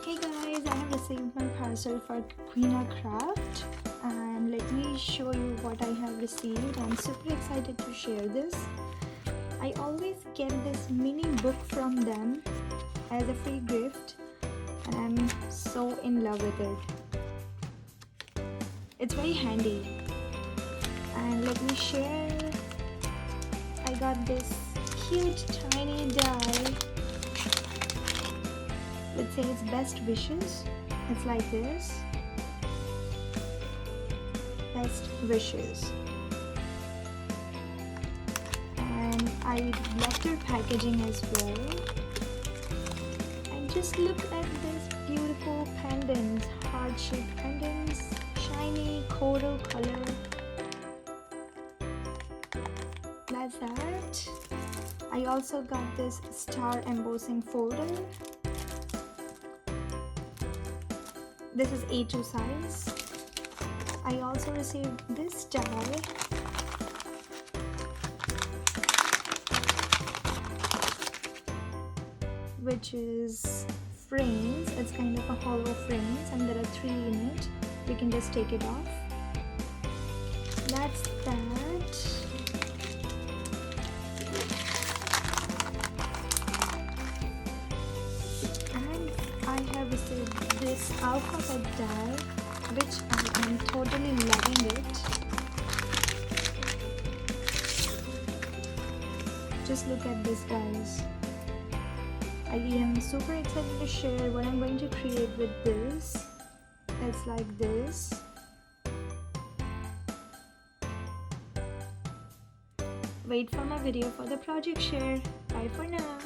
Hey guys, I have received my parcel for Queenacraft and let me show you what I have received. I'm super excited to share this. I always get this mini book from them as a free gift and I'm so in love with it. It's very handy. And let me share. I got this cute tiny die. It says best wishes. It's like this. Best wishes. And I love their packaging as well. And just look at this beautiful pendants, heart-shaped pendants, shiny coral color. That's that. I also got this star embossing folder. This is A2 size. I also received this die. Which is frames. It's kind of a hollow frames and there are 3 in it. You can just take it off. That's that. I have received this alphabet die, which I am totally loving it. Just look at this, guys. I am super excited to share what I'm going to create with this. It's like this. Wait for my video for the project share. Bye for now.